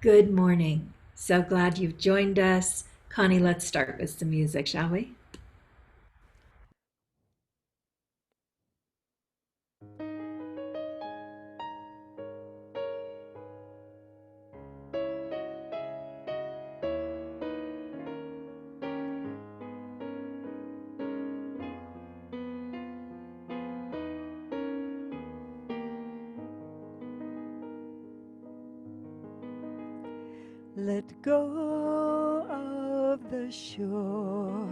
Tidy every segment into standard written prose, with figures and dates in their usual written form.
Good morning. So glad you've joined us. Connie, let's start with some music, shall we? Let go of the shore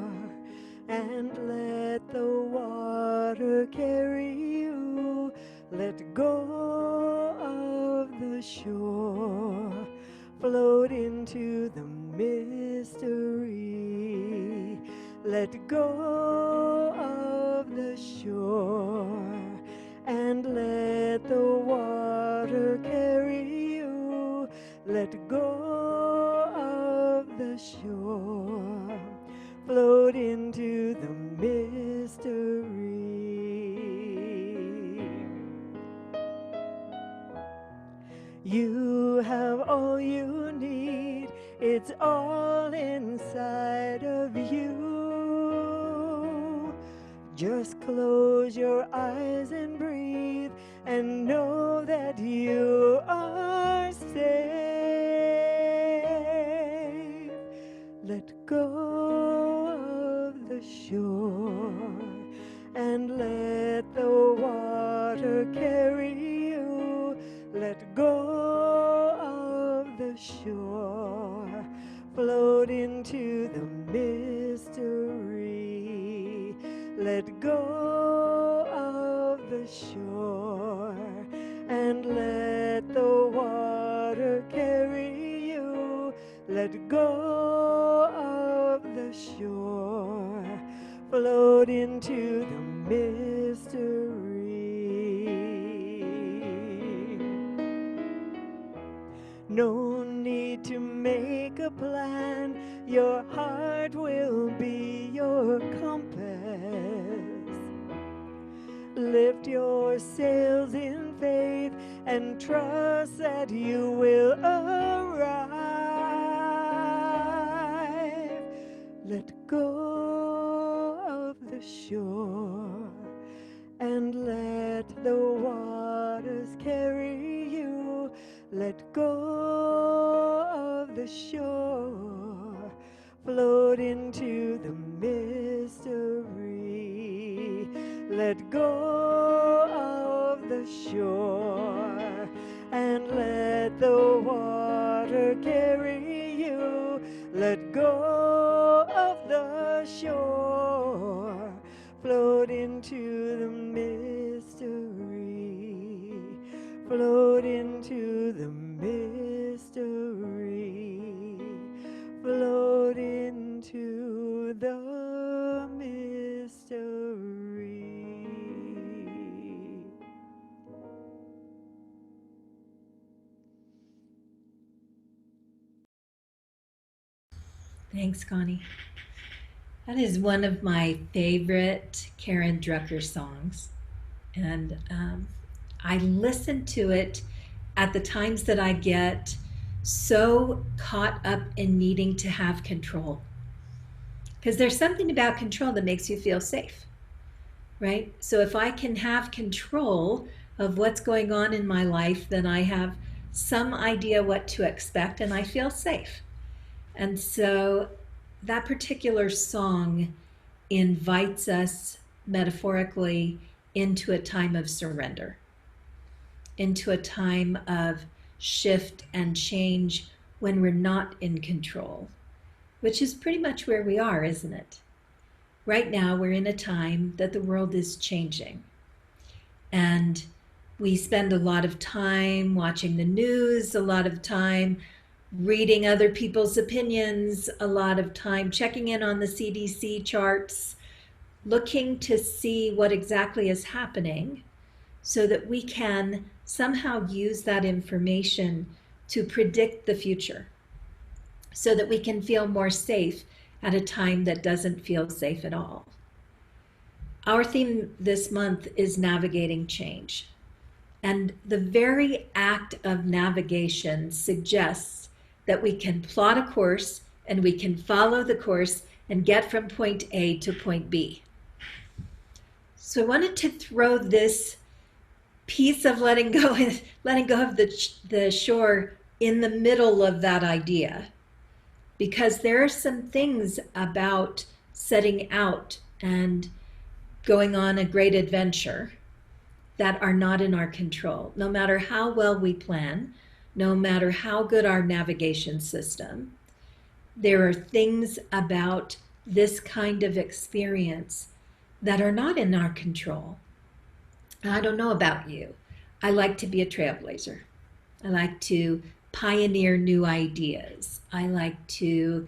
and let the water carry you. Let go of the shore, float into the mystery. Let go of the shore and let the water carry you. Let go of the shore, float into the mystery. You have all you need, it's all inside of you. Just close your eyes and breathe and know that you are safe. Let go of the shore and let the water carry you. Let go of the shore, float into the mystery. Let go of the shore and let the water carry you. Let go of the shore, float into the mystery. No need to make a plan, your heart will be your compass. Lift your sails in faith and trust that you will arrive. Let go of the shore and let the waters carry you. Let go of the shore, float into the mystery. Let go of the shore and let the water carry you. Let go of the shore, float into the mystery. Float into the mystery. Float into the mystery. Thanks, Connie. That is one of my favorite Karen Drucker songs. And I listen to it at the times that I get so caught up in needing to have control. Because there's something about control that makes you feel safe, right? So if I can have control of what's going on in my life, then I have some idea what to expect and I feel safe. And so that particular song invites us metaphorically into a time of surrender, into a time of shift and change when we're not in control, which is pretty much where we are, isn't it? Right now, we're in a time that the world is changing. And we spend a lot of time watching the news, a lot of time reading other people's opinions, a lot of time checking in on the CDC charts, looking to see what exactly is happening so that we can somehow use that information to predict the future so that we can feel more safe at a time that doesn't feel safe at all. Our theme this month is navigating change. And the very act of navigation suggests that we can plot a course and we can follow the course and get from point A to point B. So I wanted to throw this piece of letting go of the shore in the middle of that idea, because there are some things about setting out and going on a great adventure that are not in our control. No matter how well we plan, no matter how good our navigation system, there are things about this kind of experience that are not in our control. I don't know about you. I like to be a trailblazer. I like to pioneer new ideas. I like to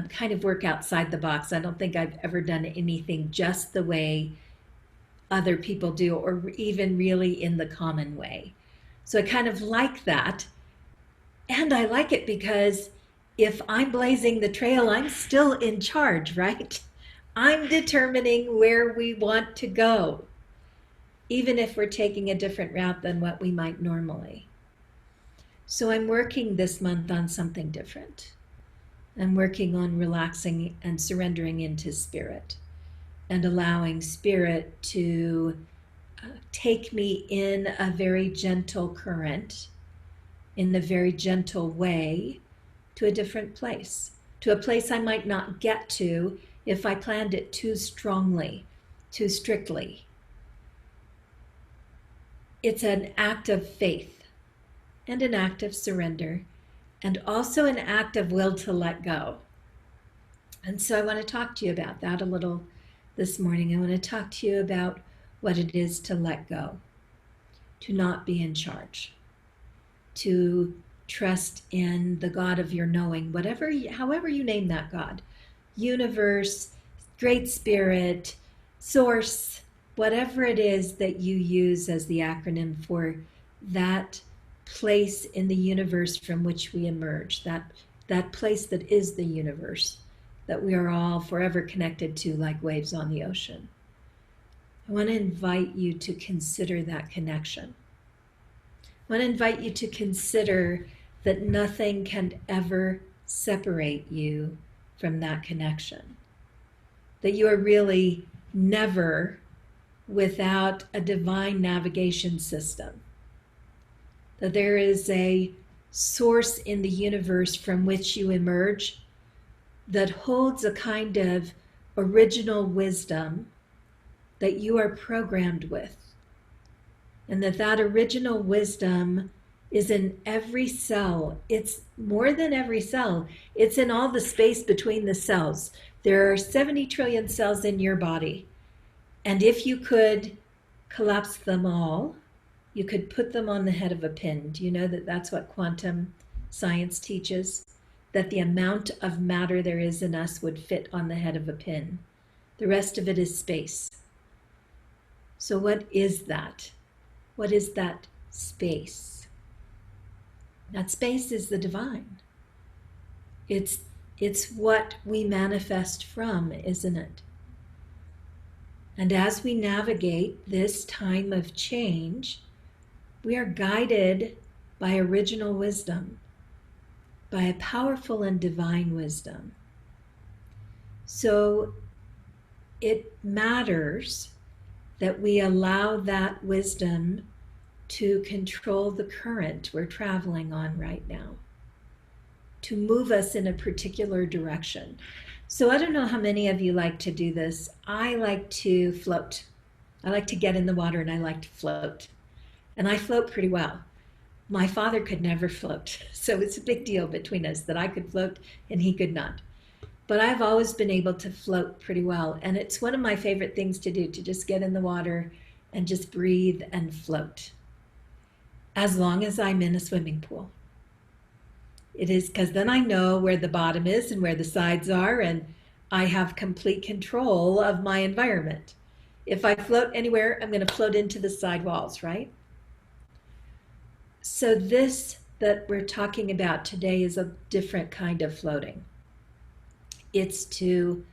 kind of work outside the box. I don't think I've ever done anything just the way other people do, or even really in the common way. So I kind of like that. And I like it because if I'm blazing the trail, I'm still in charge, right? I'm determining where we want to go, even if we're taking a different route than what we might normally. So I'm working this month on something different. I'm working on relaxing and surrendering into spirit and allowing spirit to take me in a very gentle current, in a very gentle way, to a different place, to a place I might not get to if I planned it too strongly, too strictly. It's an act of faith and an act of surrender, and also an act of will to let go. And so I want to talk to you about that a little this morning. I want to talk to you about what it is to let go, to not be in charge, to trust in the God of your knowing, however you name that God, universe, great spirit, source, whatever it is that you use as the acronym for that place in the universe from which we emerge, that place that is the universe, that we are all forever connected to like waves on the ocean. I want to invite you to consider that connection. I want to invite you to consider that nothing can ever separate you from that connection, that you are really never without a divine navigation system, that there is a source in the universe from which you emerge that holds a kind of original wisdom that you are programmed with, and that original wisdom is in every cell. It's more than every cell. It's in all the space between the cells. There are 70 trillion cells in your body. And if you could collapse them all, you could put them on the head of a pin. Do you know that that's what quantum science teaches? That the amount of matter there is in us would fit on the head of a pin. The rest of it is space. So what is that? What is that space? That space is the divine. It's what we manifest from, isn't it? And as we navigate this time of change, we are guided by original wisdom, by a powerful and divine wisdom. So it matters that we allow that wisdom to control the current we're traveling on right now, to move us in a particular direction. So I don't know how many of you like to do this. I like to float. I like to get in the water and I like to float. And I float pretty well. My father could never float. So it's a big deal between us that I could float and he could not. But I've always been able to float pretty well. And it's one of my favorite things to do, to just get in the water and just breathe and float. As long as I'm in a swimming pool. It is because then I know where the bottom is and where the sides are, and I have complete control of my environment. If I float anywhere, I'm going to float into the side walls, right? So this that we're talking about today is a different kind of floating. It's to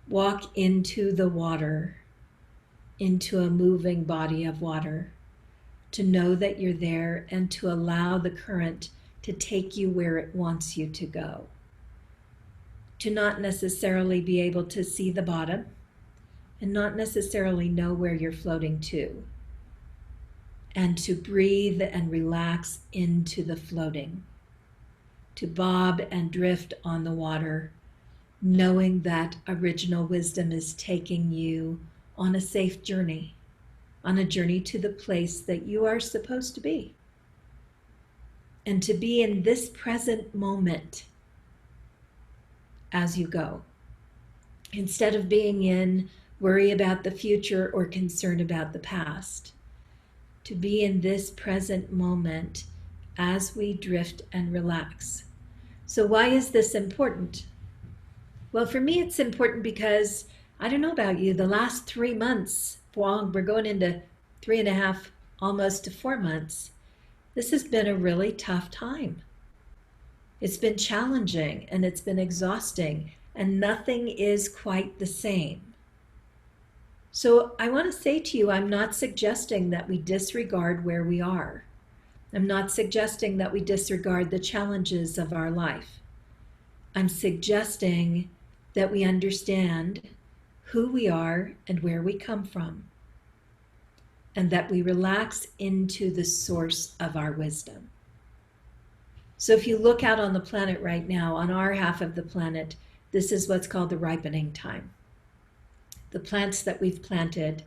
walk into the water, into a moving body of water, to know that you're there and to allow the current to take you where it wants you to go. To not necessarily be able to see the bottom and not necessarily know where you're floating to. And to breathe and relax into the floating. To bob and drift on the water, knowing that original wisdom is taking you on a safe journey, on a journey to the place that you are supposed to be. And to be in this present moment as you go, instead of being in worry about the future or concern about the past. To be in this present moment as we drift and relax. So why is this important? Well, for me, it's important because, I don't know about you, the last 3 months, well, we're going into 3.5, almost to 4 months, this has been a really tough time. It's been challenging and it's been exhausting, and nothing is quite the same. So I want to say to you, I'm not suggesting that we disregard where we are. I'm not suggesting that we disregard the challenges of our life. I'm suggesting that we understand who we are and where we come from, and that we relax into the source of our wisdom. So if you look out on the planet right now, on our half of the planet, this is what's called the ripening time. The plants that we've planted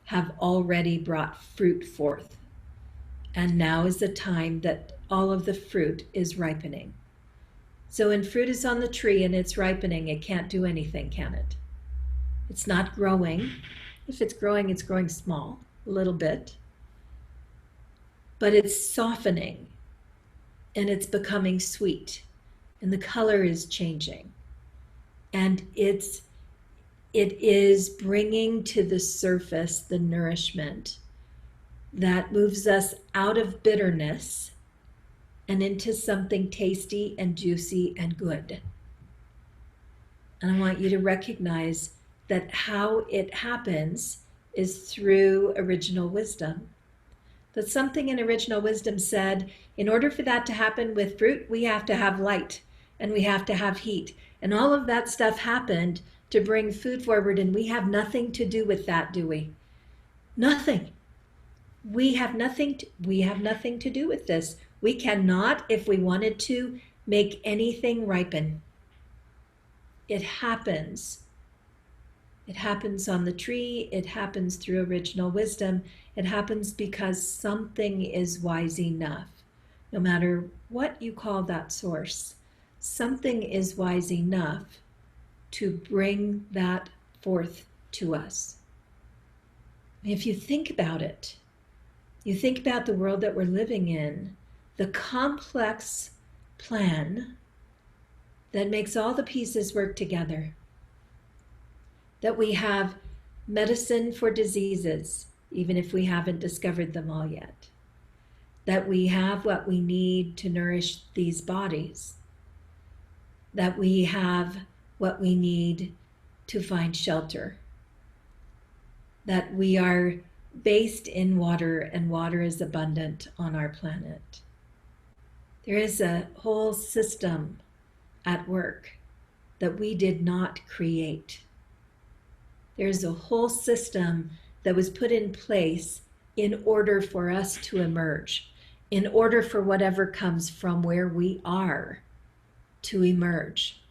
have already brought fruit forth. And now is the time that all of the fruit is ripening. So when fruit is on the tree and it's ripening, it can't do anything, can it? It's not growing. If it's growing small, a little bit. But it's softening and it's becoming sweet and the color is changing. And it is bringing to the surface the nourishment that moves us out of bitterness and into something tasty and juicy and good. And I want you to recognize that how it happens is through original wisdom. That something in original wisdom said, in order for that to happen with fruit, we have to have light and we have to have heat. And all of that stuff happened to bring food forward, and we have nothing to do with that, do we? Nothing. We have nothing to do with this. We cannot, if we wanted to, make anything ripen. It happens. It happens on the tree. It happens through original wisdom. It happens because something is wise enough. No matter what you call that source, something is wise enough to bring that forth to us. If you think about it, you think about the world that we're living in, the complex plan that makes all the pieces work together. That we have medicine for diseases, even if we haven't discovered them all yet. That we have what we need to nourish these bodies. That we have what we need to find shelter. That we are based in water, and water is abundant on our planet. There is a whole system at work that we did not create. There's a whole system that was put in place in order for us to emerge, in order for whatever comes from where we are to emerge.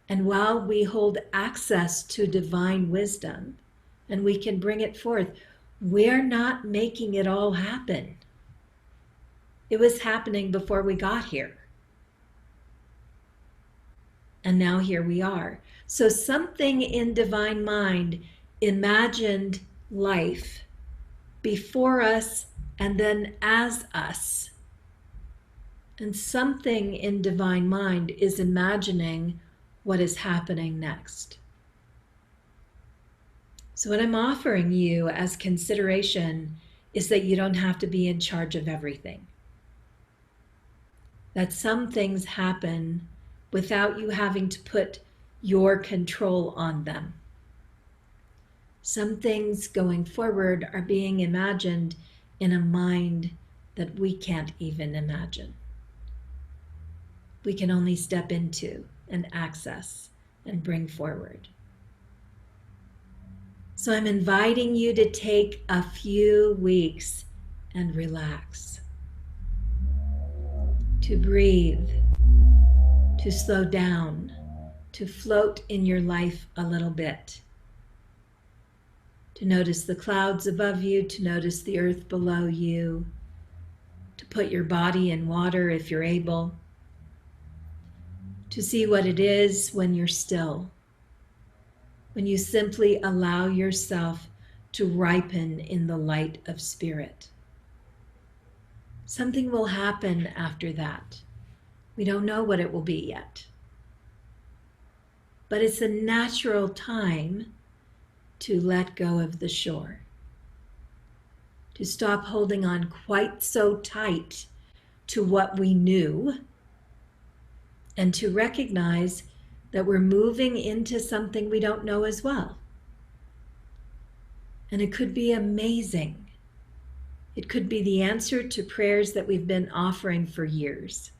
And while we hold access to divine wisdom and we can bring it forth, we're not making it all happen. It was happening before we got here. And now here we are. So something in divine mind imagined life before us and then as us. And something in divine mind is imagining what is happening next. So what I'm offering you as consideration is that you don't have to be in charge of everything. That some things happen without you having to put your control on them. Some things going forward are being imagined in a mind that we can't even imagine. We can only step into and access and bring forward. So I'm inviting you to take a few weeks and relax, to breathe, to slow down, to float in your life a little bit, to notice the clouds above you, to notice the earth below you, to put your body in water if you're able, to see what it is when you're still, when you simply allow yourself to ripen in the light of spirit. Something will happen after that. We don't know what it will be yet. But it's a natural time to let go of the shore, to stop holding on quite so tight to what we knew, and to recognize that we're moving into something we don't know as well. And it could be amazing. It could be the answer to prayers that we've been offering for years.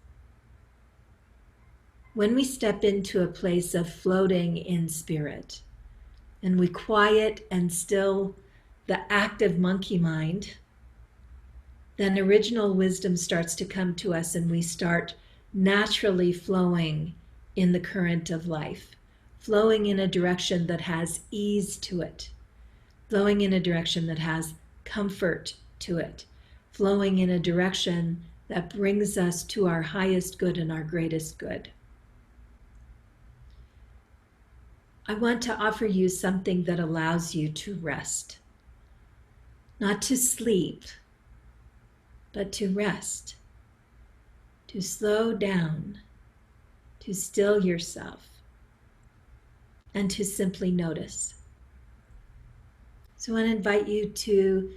When we step into a place of floating in spirit, and we quiet and still the active monkey mind, then original wisdom starts to come to us and we start naturally flowing in the current of life, flowing in a direction that has ease to it, flowing in a direction that has comfort to it, flowing in a direction that brings us to our highest good and our greatest good. I want to offer you something that allows you to rest, not to sleep, but to rest, to slow down, to still yourself, and to simply notice. So I want to invite you to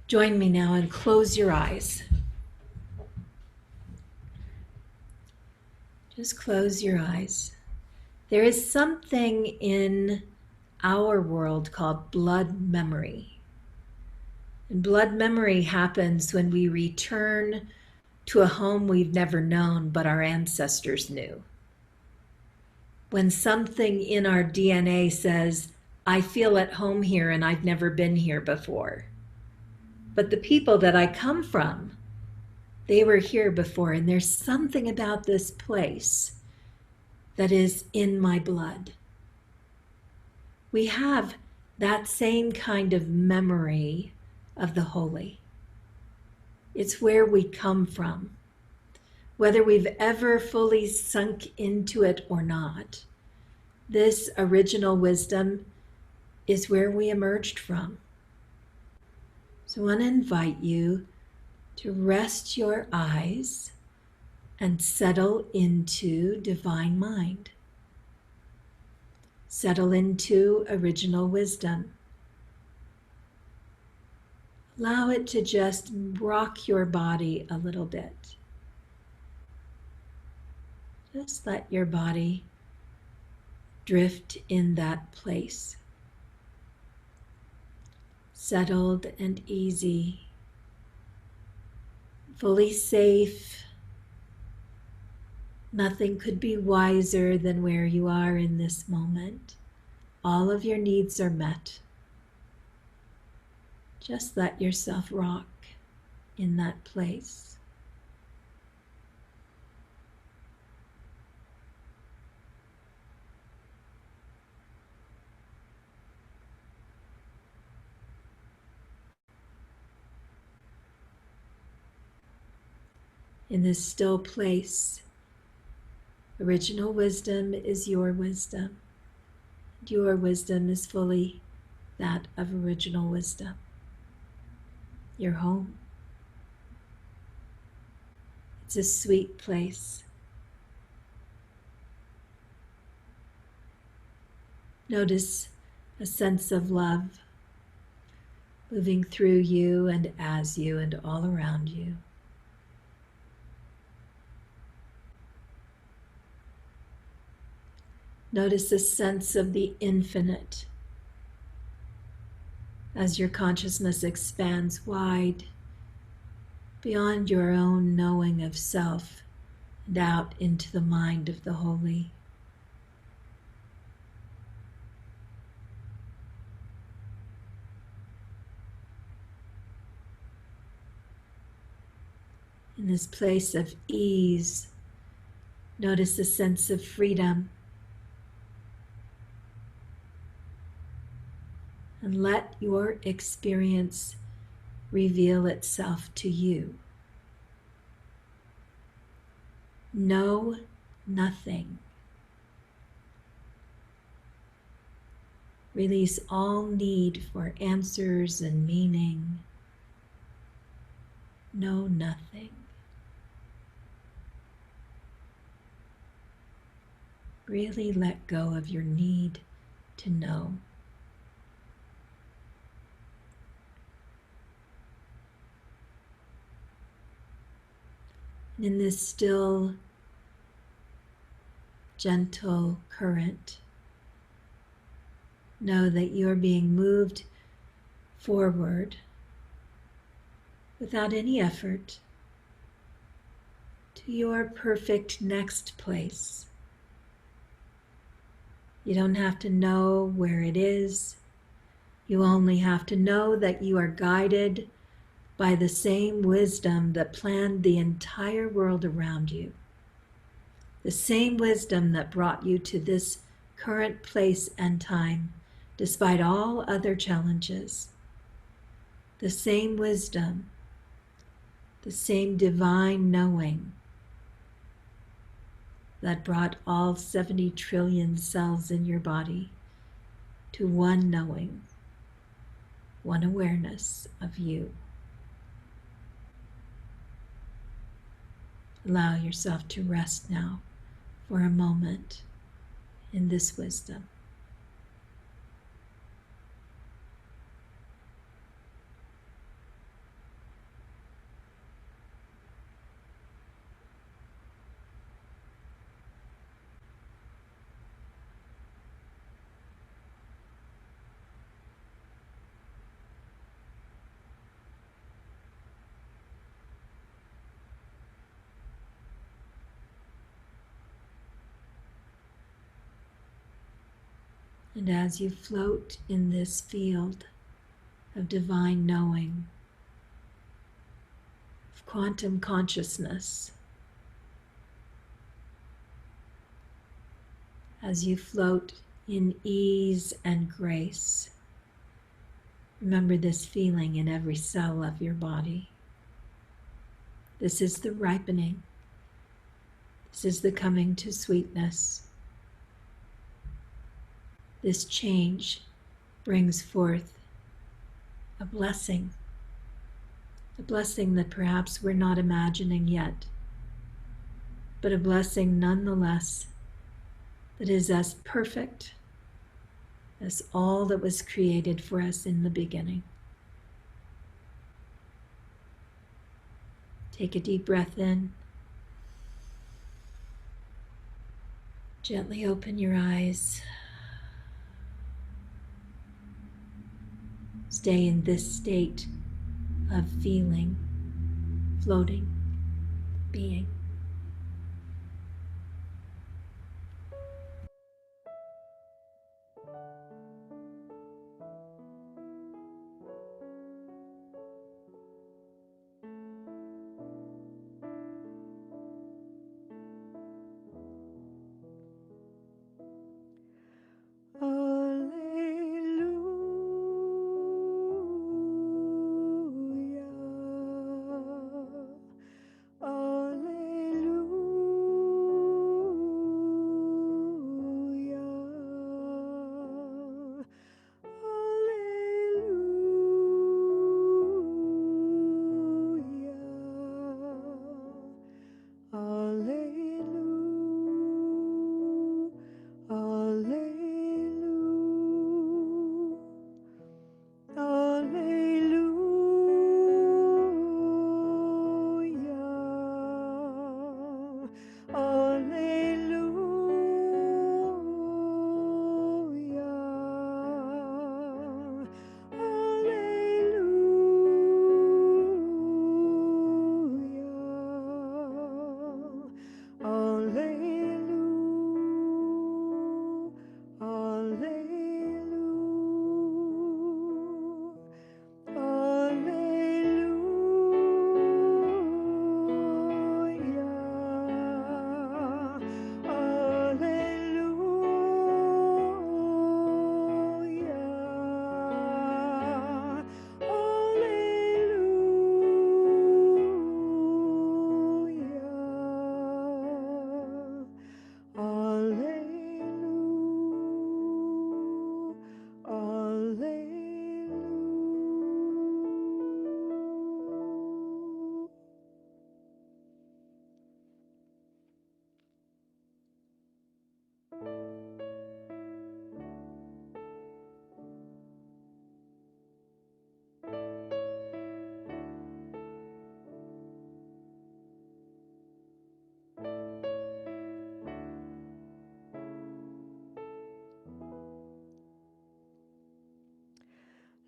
join me now and close your eyes. Just close your eyes. There is something in our world called blood memory. And blood memory happens when we return to a home we've never known, but our ancestors knew. When something in our DNA says, I feel at home here and I've never been here before. But the people that I come from, they were here before, and there's something about this place that is in my blood. We have that same kind of memory of the holy. It's where we come from. Whether we've ever fully sunk into it or not, this original wisdom is where we emerged from. So I want to invite you to rest your eyes and settle into divine mind. Settle into original wisdom. Allow it to just rock your body a little bit. Just let your body drift in that place. Settled and easy, fully safe. Nothing could be wiser than where you are in this moment. All of your needs are met. Just let yourself rock in that place. In this still place, original wisdom is your wisdom. Your wisdom is fully that of original wisdom. Your home. It's a sweet place. Notice a sense of love moving through you and as you and all around you. Notice a sense of the infinite as your consciousness expands wide beyond your own knowing of self and out into the mind of the holy. In this place of ease, notice a sense of freedom, and let your experience reveal itself to you. Know nothing. Release all need for answers and meaning. Know nothing. Really let go of your need to know. And in this still, gentle current, know that you're being moved forward without any effort to your perfect next place. You don't have to know where it is. You only have to know that you are guided by the same wisdom that planned the entire world around you. The same wisdom that brought you to this current place and time, despite all other challenges. The same wisdom, the same divine knowing that brought all 70 trillion cells in your body to one knowing, one awareness of you. Allow yourself to rest now for a moment in this wisdom. And as you float in this field of divine knowing, of quantum consciousness, as you float in ease and grace, remember this feeling in every cell of your body. This is the ripening. This is the coming to sweetness. This change brings forth a blessing that perhaps we're not imagining yet, but a blessing nonetheless that is as perfect as all that was created for us in the beginning. Take a deep breath in. Gently open your eyes. Stay in this state of feeling, floating, being. Alleluia.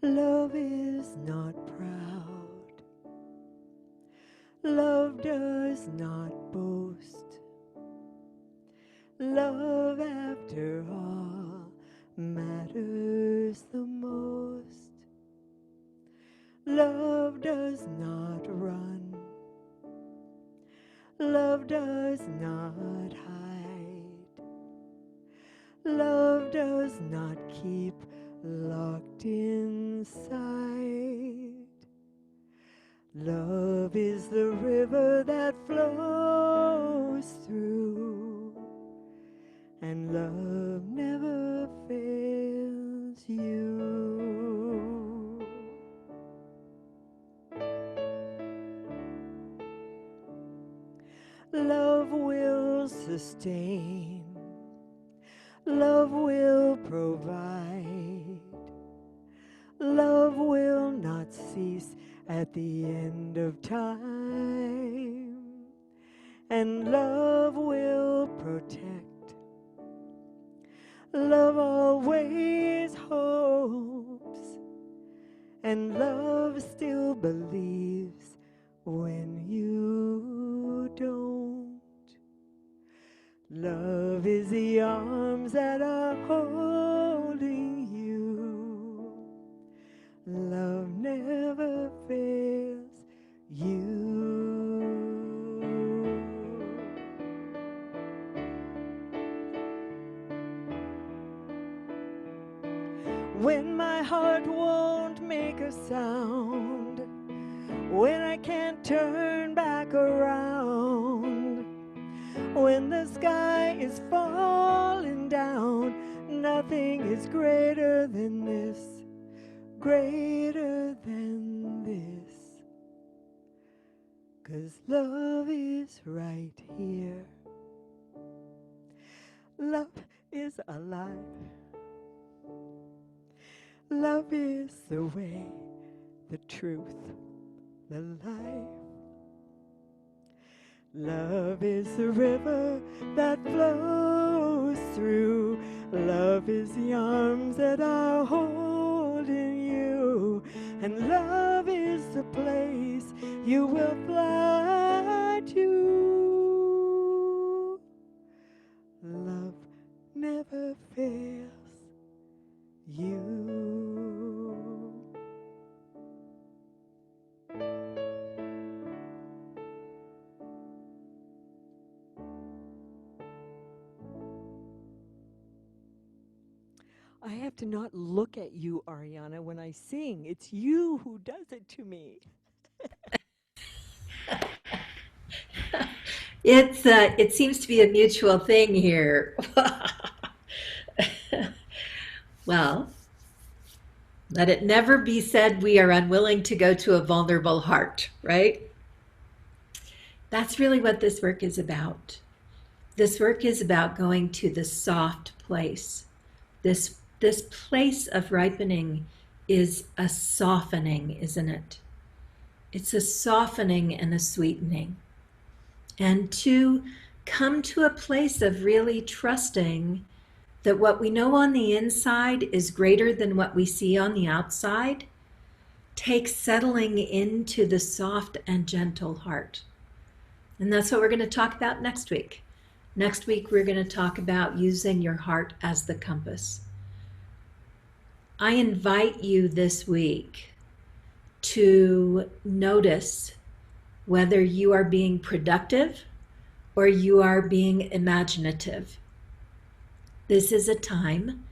Love is not proud. Love does not boast. Love, after all, matters the most. Love does not run. Love does not hide. Love does not keep locked inside. Love is the river that flows through, and love never fails you. Love will sustain. Love will provide. Love will not cease at the end of time. And love will protect. Love always hopes. And love still believes when you don't. Love is the arms that are holding you. Love never fails you. When my heart won't make a sound, when I can't turn back around, when the sky is falling down, nothing is greater than this, greater than this. 'Cause love is right here. Love is alive. Love is the way, the truth, the life. Love is the river that flows through. Love is the arms that are holding you. And love is the place you will fly to. Love never fails you. I have to not look at you, Ahriana, when I sing. It's you who does it to me. It seems to be a mutual thing here. Well, let it never be said we are unwilling to go to a vulnerable heart, right? That's really what this work is about. This work is about going to the soft place. This place of ripening is a softening, isn't it? It's a softening and a sweetening. And to come to a place of really trusting that what we know on the inside is greater than what we see on the outside takes settling into the soft and gentle heart. And that's what we're going to talk about next week. Next week, we're going to talk about using your heart as the compass. I invite you this week to notice whether you are being productive or you are being imaginative. This is a time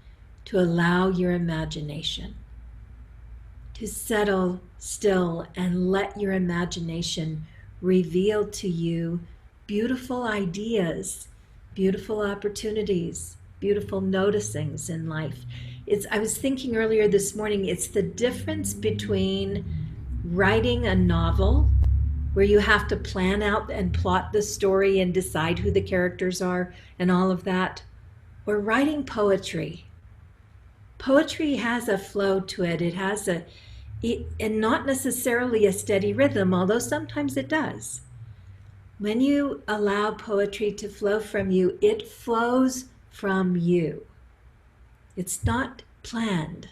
to allow your imagination to settle still and let your imagination reveal to you beautiful ideas, beautiful opportunities, beautiful noticings in life. I was thinking earlier this morning, it's the difference between writing a novel where you have to plan out and plot the story and decide who the characters are and all of that, or writing poetry. Poetry has a flow to it. It has and not necessarily a steady rhythm, although sometimes it does. When you allow poetry to flow from you, it flows from you. It's not planned.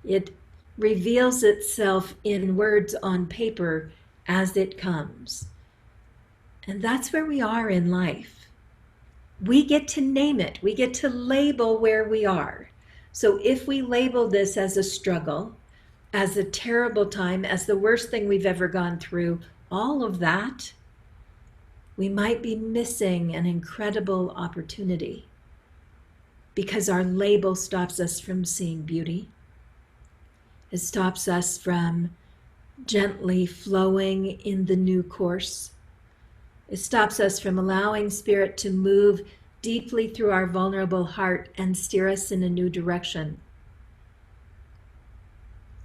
It reveals itself in words on paper as it comes. And that's where we are in life. We get to name it. We get to label where we are. So if we label this as a struggle, as a terrible time, as the worst thing we've ever gone through, all of that, we might be missing an incredible opportunity because our label stops us from seeing beauty. It stops us from gently flowing in the new course. It stops us from allowing Spirit to move deeply through our vulnerable heart and steer us in a new direction.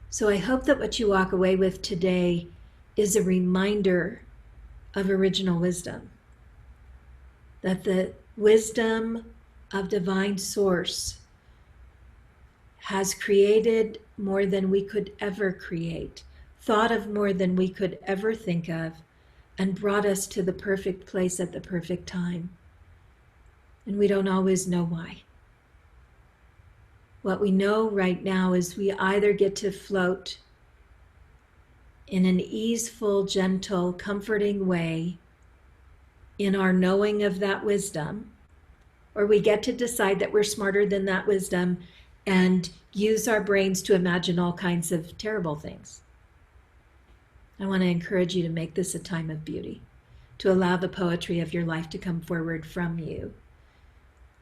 So I hope that what you walk away with today is a reminder of original wisdom. That the wisdom of divine source has created more than we could ever create, thought of more than we could ever think of, and brought us to the perfect place at the perfect time. And we don't always know why. What we know right now is we either get to float in an easeful, gentle, comforting way in our knowing of that wisdom, or we get to decide that we're smarter than that wisdom and use our brains to imagine all kinds of terrible things. I want to encourage you to make this a time of beauty, to allow the poetry of your life to come forward from you,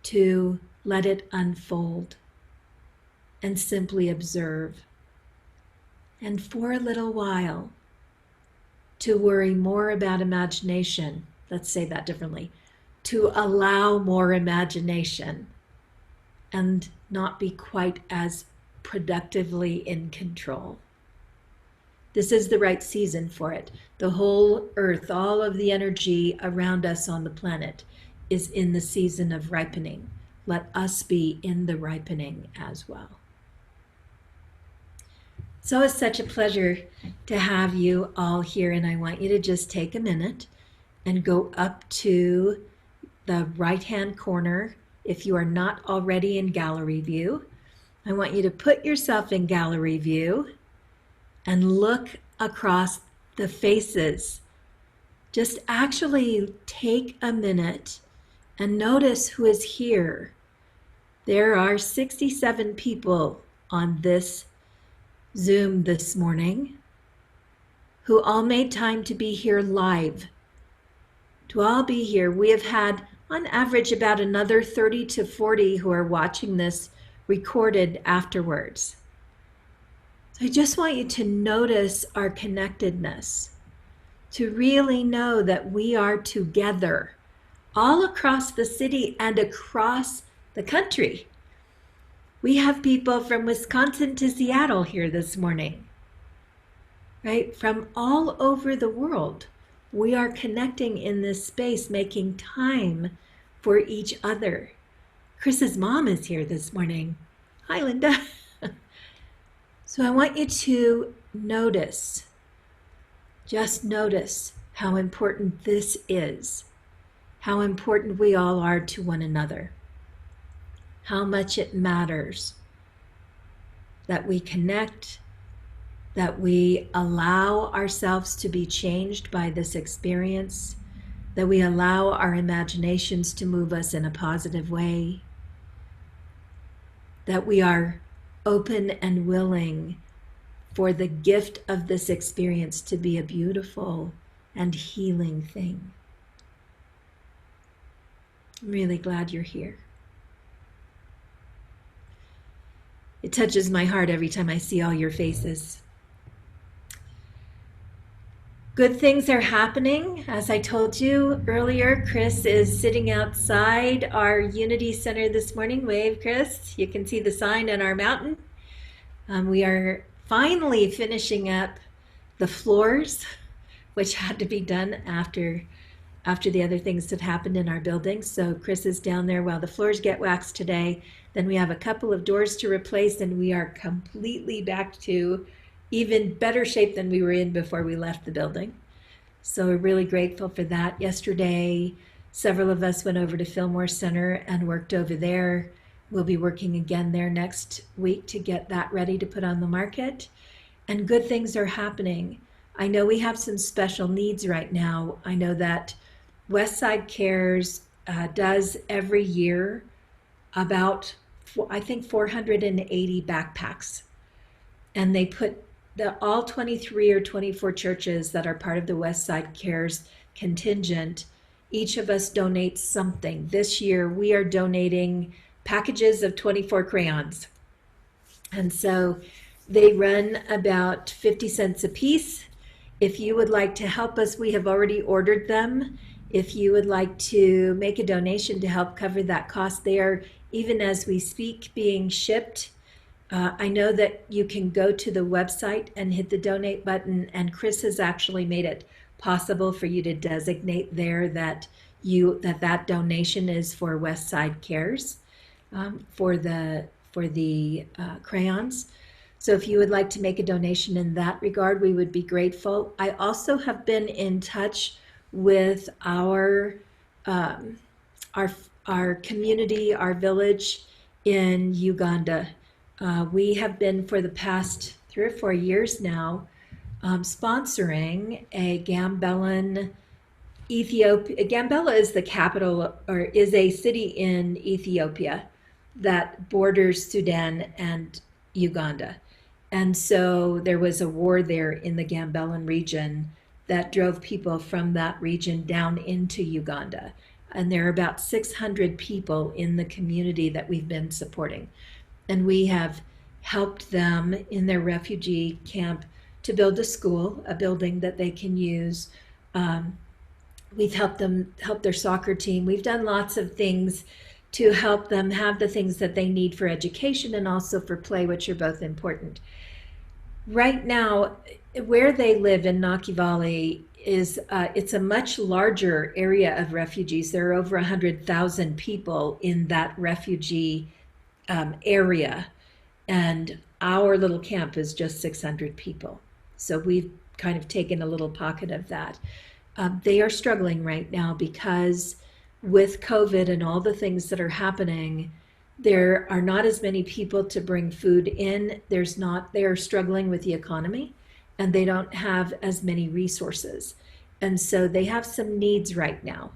to let it unfold and simply observe. And for a little while, to worry more about imagination. Let's say that differently. To allow more imagination and not be quite as productively in control. This is the right season for it. The whole earth, all of the energy around us on the planet is in the season of ripening. Let us be in the ripening as well. So it's such a pleasure to have you all here, and I want you to just take a minute and go up to the right-hand corner. If you are not already in gallery view, I want you to put yourself in gallery view and look across the faces. Just actually take a minute and notice who is here. There are 67 people on this Zoom this morning who all made time to be here live. To all be here. We have had on average about another 30 to 40 who are watching this recorded afterwards. So I just want you to notice our connectedness, to really know that we are together all across the city and across the country. We have people from Wisconsin to Seattle here this morning, right? From all over the world. We are connecting in this space, making time for each other. Chris's mom is here this morning. Hi, Linda. So I want you to notice, just notice how important this is, how important we all are to one another, how much it matters that we connect, that we allow ourselves to be changed by this experience, that we allow our imaginations to move us in a positive way, that we are open and willing for the gift of this experience to be a beautiful and healing thing. I'm really glad you're here. It touches my heart every time I see all your faces. Good things are happening. As I told you earlier, Chris is sitting outside our Unity Center this morning. Wave, Chris. You can see the sign on our mountain. We are finally finishing up the floors, which had to be done after after the other things that happened in our building. So Chris is down there while the floors get waxed today. Then we have a couple of doors to replace, and we are completely back to even better shape than we were in before we left the building. So we're really grateful for that. Yesterday, several of us went over to Fillmore Center and worked over there. We'll be working again there next week to get that ready to put on the market. And good things are happening. I know we have some special needs right now. I know that Westside Cares does every year about, I think, 480 backpacks. And they put all 23 or 24 churches that are part of the Westside Cares contingent, each of us donates something. This year we are donating packages of 24 crayons. And so they run about 50 cents a piece. If you would like to help us, we have already ordered them. If you would like to make a donation to help cover that cost, they are, even as we speak, being shipped. I know that you can go to the website and hit the donate button, and Chris has actually made it possible for you to designate there that that donation is for Westside Cares for the crayons. So if you would like to make a donation in that regard, we would be grateful. I also have been in touch with our community, our village in Uganda. We have been for the past 3 or 4 years now sponsoring a Gambellan Ethiopia. Gambella is the capital, or is a city in Ethiopia that borders Sudan and Uganda. And so there was a war there in the Gambellan region that drove people from that region down into Uganda. And there are about 600 people in the community that we've been supporting. And we have helped them in their refugee camp to build a school, a building that they can use. We've helped them help their soccer team. We've done lots of things to help them have the things that they need for education and also for play, which are both important. Right now, where they live in Nakivale is it's a much larger area of refugees. There are over 100,000 people in that refugee area, and our little camp is just 600 people. So we've kind of taken a little pocket of that. They are struggling right now because with COVID and all the things that are happening, there are not as many people to bring food in. They are struggling with the economy, and they don't have as many resources. And so they have some needs right now.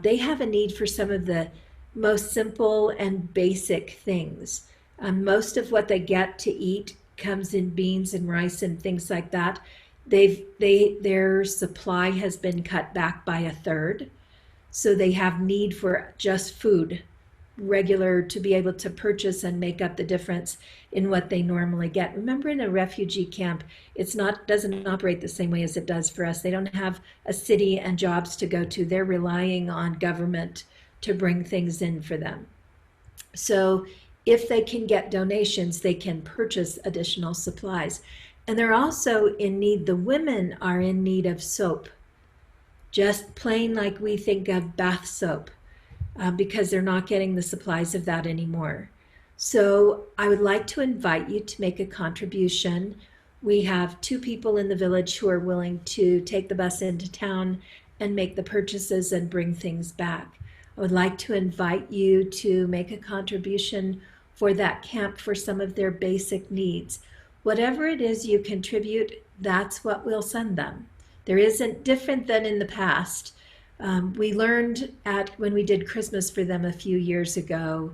They have a need for some of the most simple and basic things. Most of what they get to eat comes in beans and rice and things like that. Their supply has been cut back by 1/3. So they have need for just food, regular, to be able to purchase and make up the difference in what they normally get. Remember, in a refugee camp, doesn't operate the same way as it does for us. They don't have a city and jobs to go to. They're relying on government to bring things in for them. So if they can get donations, they can purchase additional supplies. And they're also in need, the women are in need of soap, just plain like we think of bath soap, because they're not getting the supplies of that anymore. So I would like to invite you to make a contribution. We have 2 people in the village who are willing to take the bus into town and make the purchases and bring things back. I would like to invite you to make a contribution for that camp for some of their basic needs. Whatever it is you contribute, that's what we'll send them. There isn't different than in the past. We learned when we did Christmas for them a few years ago,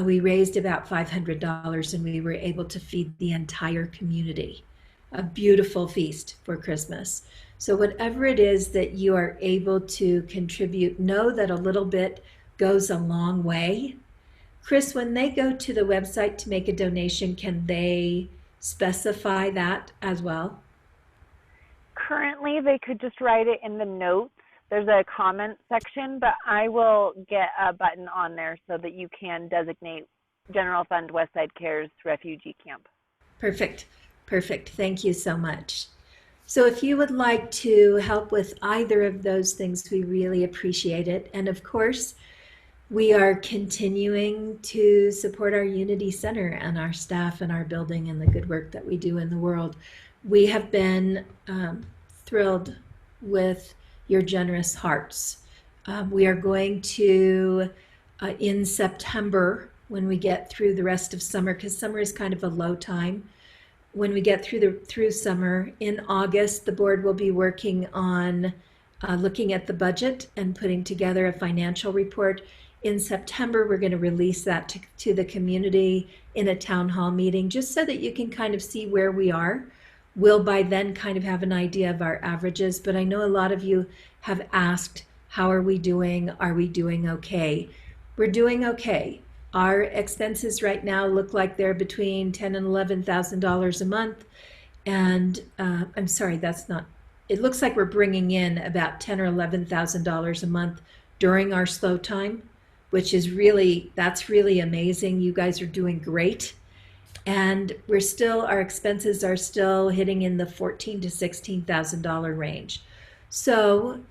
we raised about $500 and we were able to feed the entire community. A beautiful feast for Christmas. So whatever it is that you are able to contribute, know that a little bit goes a long way. Chris, when they go to the website to make a donation, can they specify that as well? Currently, they could just write it in the notes. There's a comment section, but I will get a button on there so that you can designate General Fund Westside Cares Refugee Camp. Perfect. Perfect. Thank you so much. So if you would like to help with either of those things, we really appreciate it. And of course, we are continuing to support our Unity Center and our staff and our building and the good work that we do in the world. We have been thrilled with your generous hearts. We are going to, in September, when we get through the rest of summer, because summer is kind of a low time, when we get through summer, in August, the board will be working on looking at the budget and putting together a financial report. In September, we're going to release that to the community in a town hall meeting, just so that you can kind of see where we are. We'll by then kind of have an idea of our averages, but I know a lot of you have asked, how are we doing? Are we doing okay? We're doing okay. Our expenses right now look like they're between $10,000 and $11,000 a month. And I'm sorry, that's not, it looks like we're bringing in about $10,000 or $11,000 a month during our slow time, which is really, that's really amazing. You guys are doing great. And we're still, our expenses are still hitting in the $14,000 to $16,000 range. So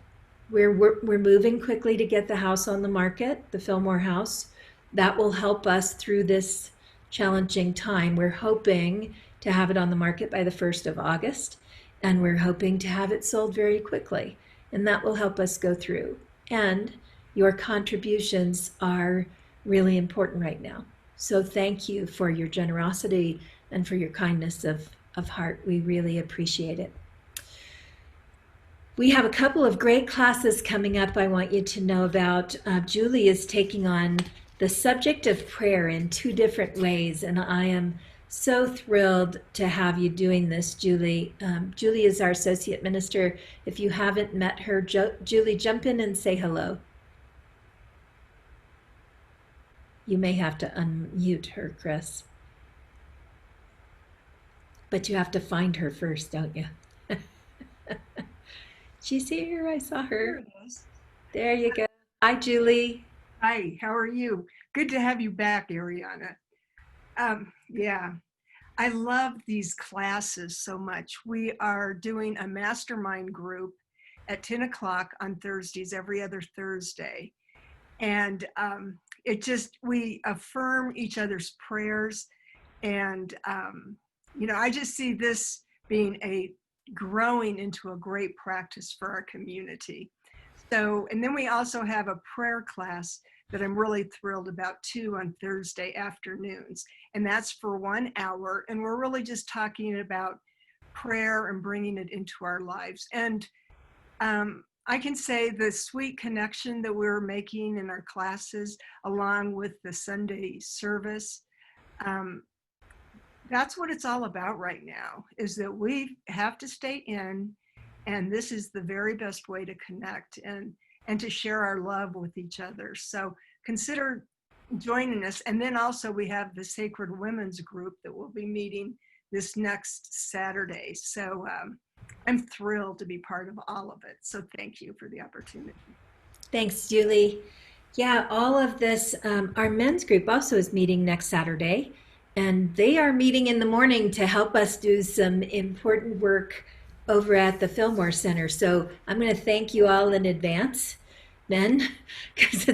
we're moving quickly to get the house on the market, the Fillmore house. That will help us through this challenging time. We're hoping to have it on the market by the 1st of August, and we're hoping to have it sold very quickly. And that will help us go through. And your contributions are really important right now. So thank you for your generosity and for your kindness of heart. We really appreciate it. We have a couple of great classes coming up I want you to know about. Julie is taking on the subject of prayer in 2 different ways, and I am so thrilled to have you doing this, Julie. Julie is our associate minister. If you haven't met her, Julie, jump in and say hello. You may have to unmute her, Chris. But you have to find her first, don't you? She's here. I saw her. There it is. There you go. Hi, Julie. Hi, how are you? Good to have you back, Ahriana. Yeah, I love these classes so much. We are doing a mastermind group at 10 o'clock on Thursdays, every other Thursday. And we affirm each other's prayers. And, I just see this being growing into a great practice for our community. So, and then we also have a prayer class that I'm really thrilled about too on Thursday afternoons. And that's for 1 hour. And we're really just talking about prayer and bringing it into our lives. And I can say the sweet connection that we're making in our classes, along with the Sunday service, that's what it's all about right now, is that we have to stay in, and this is the very best way to connect and to share our love with each other. So consider joining us. And then also we have the Sacred Women's Group that will be meeting this next Saturday. So I'm thrilled to be part of all of it. So thank you for the opportunity. Thanks, Julie. Yeah, all of this, our men's group also is meeting next Saturday, and they are meeting in the morning to help us do some important work over at the Fillmore Center. So I'm going to thank you all in advance, men, because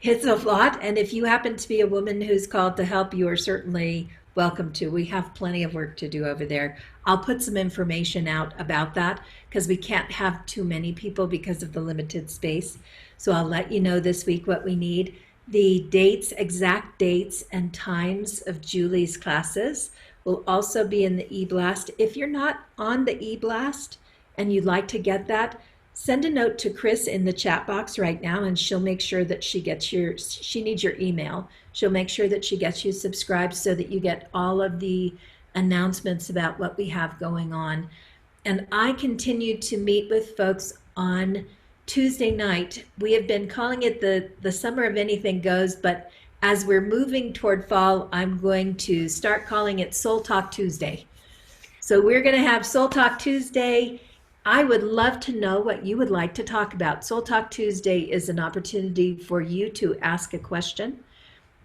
it's a lot. And if you happen to be a woman who's called to help, you are certainly welcome to. We have plenty of work to do over there. I'll put some information out about that because we can't have too many people because of the limited space. So I'll let you know this week what we need. The dates, exact dates and times of Julie's classes will also be in the e-blast. If you're not on the e-blast and you'd like to get that, send a note to Chris in the chat box right now, and she'll make sure that she needs your email. She'll make sure that she gets you subscribed so that you get all of the announcements about what we have going on. And I continue to meet with folks on Tuesday night. We have been calling it the Summer of Anything Goes, but as we're moving toward fall, I'm going to start calling it Soul Talk Tuesday. So we're going to have Soul Talk Tuesday. I would love to know what you would like to talk about. Soul Talk Tuesday is an opportunity for you to ask a question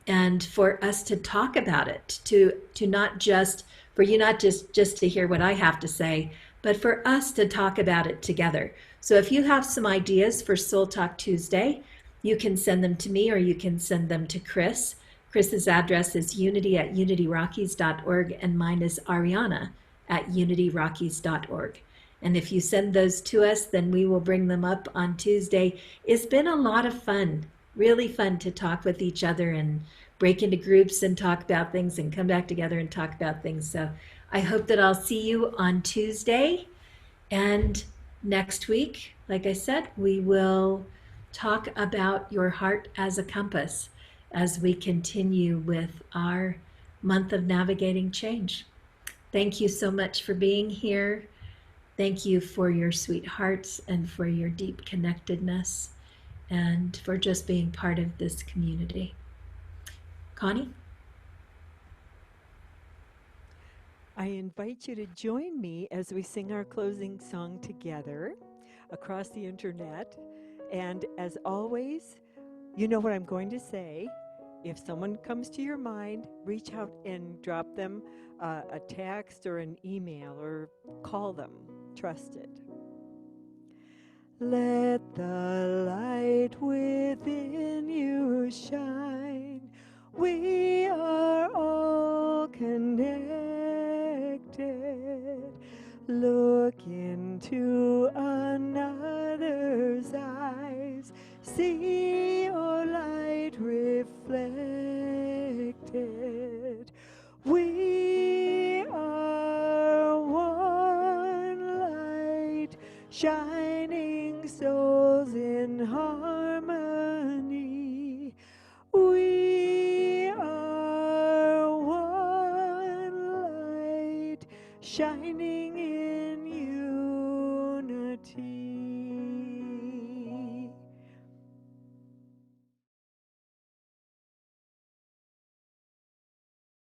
and for us to talk about it, to not just, for you not just to hear what I have to say, but for us to talk about it together. So if you have some ideas for Soul Talk Tuesday, you can send them to me or you can send them to Chris. Chris's address is unity@unityrockies.org and mine is Ahriana@unityrockies.org. And if you send those to us, then we will bring them up on Tuesday. It's been a lot of fun, really fun to talk with each other and break into groups and talk about things and come back together and talk about things. So I hope that I'll see you on Tuesday. And next week, like I said, we will talk about your heart as a compass as we continue with our month of navigating change. Thank you so much for being here. Thank you for your sweet hearts and for your deep connectedness and for just being part of this community. Connie? I invite you to join me as we sing our closing song together across the internet. And as always, you know what I'm going to say. If someone comes to your mind, reach out and drop them a text or an email or call them. Trust it. Let the light within you shine. We are all connected. Look into another's eyes. See your light reflected. We are one light, shining souls in harmony. We are one light, shining in